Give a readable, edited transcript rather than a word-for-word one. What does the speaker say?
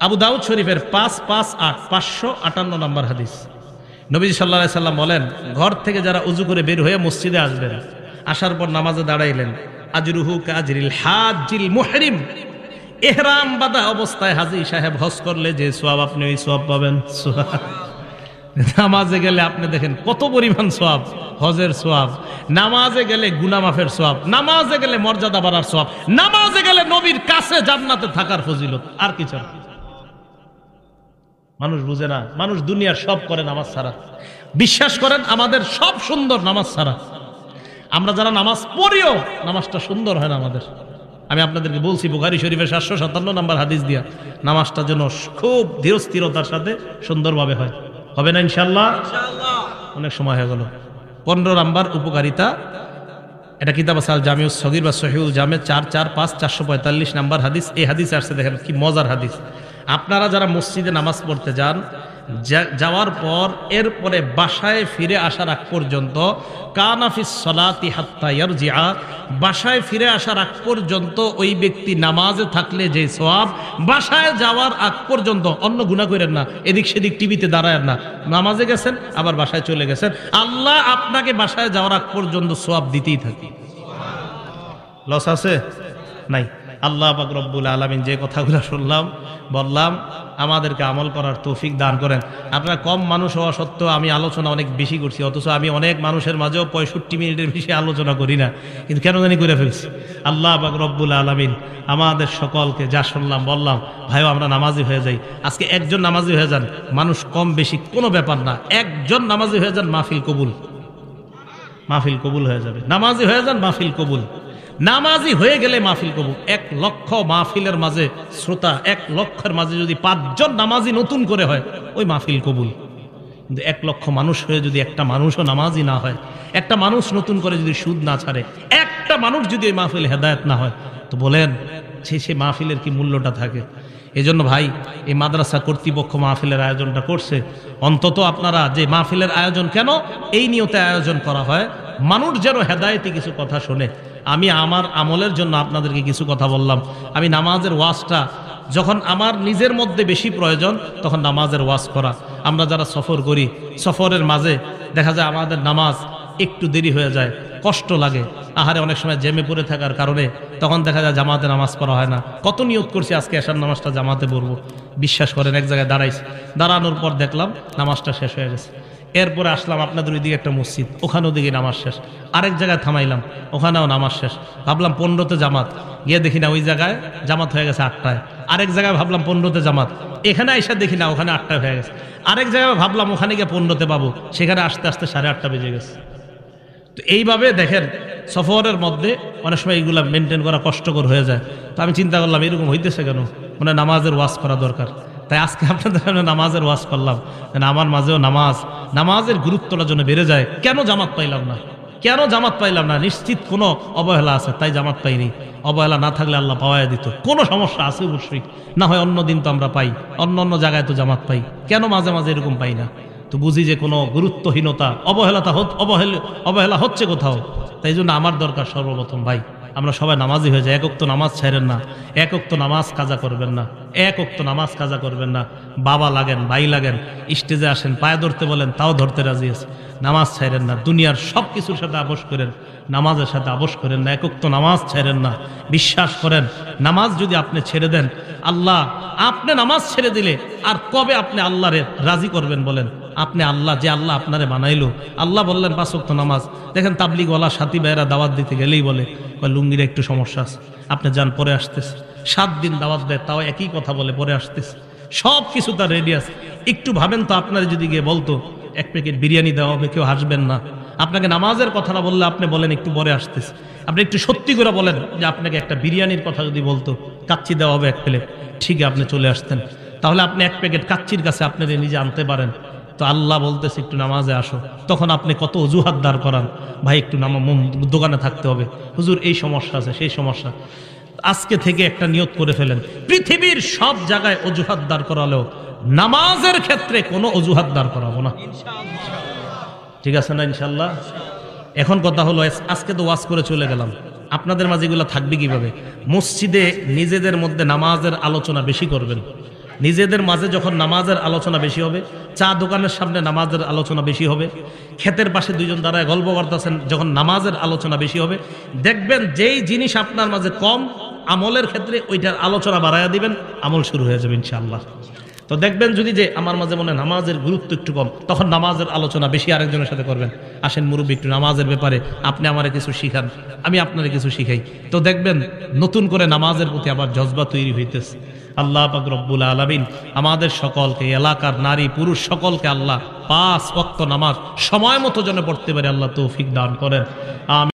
আবু দাউদ শরীফের 558 নম্বর হাদিস। নবী সাল্লাল্লাহু আলাইহি সাল্লাম বলেন, ঘর থেকে যারা উযু করে বের হয়ে মসজিদে আসবেন, আসার পর নামাজে দাঁড়াইলেন, আজরুহু কাজরিল হাজ্জিল মুহরিম, ইহরাম বাঁধা অবস্থায় হাজী সাহেব হজ করলে যে সওয়াব, আপনি ওই সওয়াব পাবেন। নামাজে গেলে আপনি দেখেন কত পরিমাণ সওয়াব, হজের সওয়াব, নামাজে গেলে গুনাহ মাফের সওয়াব, নামাজে গেলে মর্যাদা বাড়ার সওয়াব, নামাজে গেলে নবীর কাছে জান্নাতে থাকার ফজিলত, আর কিছু না। মানুষ বুঝে না, মানুষ দুনিয়ার সব করে নামাজ ছাড়া। বিশ্বাস করেন আমাদের সব সুন্দর নামাজ ছাড়া। আমরা যারা নামাজ পড়িও নামাজটা সুন্দর হয় না আমাদের। আমি আপনাদেরকে বলছি বুখারী শরীফের 757 নম্বর হাদিস দিয়া, নামাজটা যেন খুব ধীর স্থিরতার সাথে সুন্দরভাবে হয়। হবে না ইনশাআল্লাহ? অনেক সময় হয়ে গেল। 15 নম্বর উপকারিতা, এটা কিতাব আছে আল জামিউস সগীর বা সহিহুল জামে 445 নম্বর হাদিস। এই হাদিস আসছে, দেখেন কি মজার হাদিস। আপনারা যারা মসজিদে নামাজ পড়তে যান, যাওয়ার পর এরপরে বাসায় ফিরে আসার আগ পর্যন্ত, কানাফিস সালাতি হাত্তা ইয়ারজিআ, বাসায় ফিরে আসার আগ পর্যন্ত ওই ব্যক্তি নামাজে থাকলে যে সওয়াব, বাসায় যাওয়ার আগ পর্যন্ত অন্য গুনাহ করেন না, এদিক সেদিক টিভিতে দাঁড়ায়েন না, নামাজে গেছেন আবার বাসায় চলে গেছেন, আল্লাহ আপনাকে বাসায় যাওয়ার আগ পর্যন্ত সওয়াব দিতেই থাকে। লস আছে? নাই। আল্লাহ পাক রব্বুল আলামিন যে কথাগুলো শুনলাম বললাম, আমাদেরকে আমল করার তৌফিক দান করেন। আপনারা কম মানুষ হওয়া সত্ত্বেও আমি আলোচনা অনেক বেশি করছি, অথচ আমি অনেক মানুষের মাঝেও 65 মিনিটের বেশি আলোচনা করি না, কিন্তু কেন জানি করে ফেলছি। আল্লাহ পাক রব্বুল আলামিন আমাদের সকলকে যা শুনলাম বললাম, ভাইও আমরা নামাজি হয়ে যাই। আজকে একজন নামাজি হয়ে যান, মানুষ কম বেশি কোনো ব্যাপার না, একজন নামাজি হয়ে যান, মাহফিল কবুল, মাহফিল কবুল হয়ে যাবে। নামাজি হয়ে যান, মাহফিল কবুল। নামাজি হয়ে গেলে মাহফিল কবুল। 1 লক্ষ মাহফিলের মাঝে শ্রোতা, 1 লক্ষের মাঝে যদি 5 জন নামাজি নতুন করে হয়, ওই মাহফিল কবুল। কিন্তু 1 লক্ষ মানুষ হয়ে যদি একটা মানুষও নামাজি না হয়, একটা মানুষ নতুন করে যদি সুদ না ছাড়ে, একটা মানুষ যদি ওই মাহফিল হেদায়েত না হয়, তো বলেন সে মাহফিলের কি মূল্যটা থাকে? এই জন্য ভাই, এই মাদ্রাসা কর্তৃপক্ষ মাহফিলের আয়োজনটা করছে, অন্তত আপনারা যে মাহফিলের আয়োজন কেন, এই নিয়তে আয়োজন করা হয়, মানুষ যেন হেদায়েতি কিছু কথা শোনে। আমি আমার আমলের জন্য আপনাদেরকে কিছু কথা বললাম। আমি নামাজের ওয়াজটা যখন আমার নিজের মধ্যে বেশি প্রয়োজন, তখন নামাজের ওয়াজ করা। আমরা যারা সফর করি, সফরের মাঝে দেখা যায় আমাদের নামাজ একটু দেরি হয়ে যায়, কষ্ট লাগে, আহারে অনেক সময় জ্যামে পড়ে থাকার কারণে তখন দেখা যায় জামাতে নামাজ পড়া হয় না। কত নিয়ত করছি আজকে এশার নামাজটা জামাতে পড়বো, বিশ্বাস করেন এক জায়গায় দাঁড়াইছি, দাঁড়ানোর পর দেখলাম নামাজটা শেষ হয়ে গেছে। এরপরে আসলাম আপনাদের ওইদিকে একটা মসজিদ, ওখানেও দিকে নামাজ শেষ। আরেক জায়গায় থামাইলাম, ওখানেও নামাজ শেষ। ভাবলাম 15তে জামাত, গিয়ে দেখি না ওই জায়গায় জামাত হয়ে গেছে 8টায়। আরেক জায়গায় ভাবলাম 15তে জামাত, এখানে এসে দেখি না ওখানে 8টায় হয়ে গেছে। আরেক জায়গায় ভাবলাম ওখানে গিয়ে 15তে পাবো, সেখানে আসতে আসতে 8:30 বেজে গেছে। তো এইভাবে দেখেন সফরের মধ্যে অনেক সময় এইগুলা মেনটেন করা কষ্টকর হয়ে যায়। তো আমি চিন্তা করলাম এরকম হইতেছে কেন, মানে নামাজের ওয়াজ করা দরকার। তাই আজকে আপনাদের সামনে নামাজের ওয়াজ করলাম, আমার মাঝেও নামাজের গুরুত্বটা যেন বেড়ে যায়। কেন জামাত পাইলাম না, কেন জামাত পাইলাম না? নিশ্চিত কোনো অবহেলা আছে, তাই জামাত পাইনি। অবহেলা না থাকলে আল্লাহ পাওয়াই দিত। কোনো সমস্যা আছে অবশ্যই, না হয় অন্য দিন তো আমরা পাই, অন্য জায়গায় তো জামাত পাই, কেন মাঝে মাঝে এরকম পাই না? তো বুঝি যে কোনো গুরুত্বহীনতা, অবহেলা হচ্ছে কোথাও। তাই জন্য আমার দরকার সর্বপ্রথম ভাই, আমরা সবাই নামাজি হয়ে যাই। 1 ওয়াক্ত নামাজ ছাড়েন না, 1 ওয়াক্ত নামাজ কাজা করবেন না, 1 ওয়াক্ত নামাজ কাজা করবেন না। বাবা লাগেন, ভাই লাগেন, স্টেজে আসেন, পায়ে ধরতে বলেন, তাও ধরতে রাজি আছে। নামাজ ছাড়েন না, দুনিয়ার সব কিছুর সাথে আপোষ করেন, নামাজের সাথে আপোষ করেন না। 1 ওয়াক্ত নামাজ ছাড়েন না। বিশ্বাস করেন, নামাজ যদি আপনি ছেড়ে দেন, আল্লাহ আপনি নামাজ ছেড়ে দিলে আর কবে আপনি আল্লাহরে রাজি করবেন বলেন? আপনি আল্লাহ, যে আল্লাহ আপনারে বানাইলো, আল্লাহ বললেন 5 ওয়াক্ত নামাজ। দেখেন তাবলিগওয়ালা সাথী ভাইয়েরা দাওয়াত দিতে গেলেই বলে লুঙ্গির একটু সমস্যা আছে, আপনি যান পরে আসতেছে। 7 দিন দাওয়াত দেয়, তাও একই কথা বলে পরে আসতেছে। সব কিছু তার রেডি আছে। একটু ভাবেন তো, আপনার যদি গিয়ে বলতো 1 প্যাকেট বিরিয়ানি দেওয়া হবে, কেউ হাসবেন না। আপনাকে নামাজের কথা না বললে আপনি বলেন একটু পরে আসতেছে। আপনি একটু সত্যি করে বলেন যে আপনাকে একটা বিরিয়ানির কথা যদি বলতো, কাচ্চি দেওয়া হবে 1 প্লেট, ঠিক আপনি চলে আসতেন। তাহলে আপনি 1 প্যাকেট কাচ্চির কাছে আপনি নিজে আনতে পারেন। তো আল্লাহ বলতেছে একটু নামাজে আসো, তখন আপনি কত অজুহাত দাঁড় করান, ভাই একটু দোকানে থাকতে হবে, হুজুর এই সমস্যা আছে, সেই সমস্যা। আজকে থেকে একটা নিয়ত করে ফেলেন, পৃথিবীর সব জায়গায় অজুহাত দাঁড় করালেও নামাজের ক্ষেত্রে কোনো অজুহাত দাঁড় করাবো না। ঠিক আছে না ইনশাল্লাহ? এখন কথা হলো, আজকে তো ওয়াজ করে চলে গেলাম, আপনাদের মাঝে এগুলো থাকবে কিভাবে? মসজিদে নিজেদের মধ্যে নামাজের আলোচনা বেশি করবেন, নিজেদের মাঝে যখন নামাজের আলোচনা বেশি হবে, চা দোকানের সামনে নামাজের আলোচনা বেশি হবে, ক্ষেতের পাশে দুইজন দাঁড়ায় গল্প করতেছেন, যখন নামাজের আলোচনা বেশি হবে, দেখবেন যেই জিনিস আপনার মাঝে কম আমলের ক্ষেত্রে ওইটার আলোচনা বাড়াইয়া দিবেন, আমল শুরু হয়ে যাবে ইনশাআল্লাহ। তো দেখবেন যদি যে আমার মাঝে মনে নামাজের গুরুত্ব একটু কম, তখন নামাজের আলোচনা বেশি আরেকজনের সাথে করবেন। আসেন মুরব্বী, একটু নামাজের ব্যাপারে আপনি আমারে কিছু শিখান, আমি আপনারে কিছু শিখাই। তো দেখবেন নতুন করে নামাজের প্রতি আবার জজবা তৈরি হইতেছে। আল্লাহ পাক রব্বুল আলামিন আমাদের সকলকে, এলাকার নারী পুরুষ সকলকে আল্লাহ 5 ওয়াক্ত নামাজ সময় মতো যেন পড়তে পারে আল্লাহ তৌফিক দান করেন। আমিন।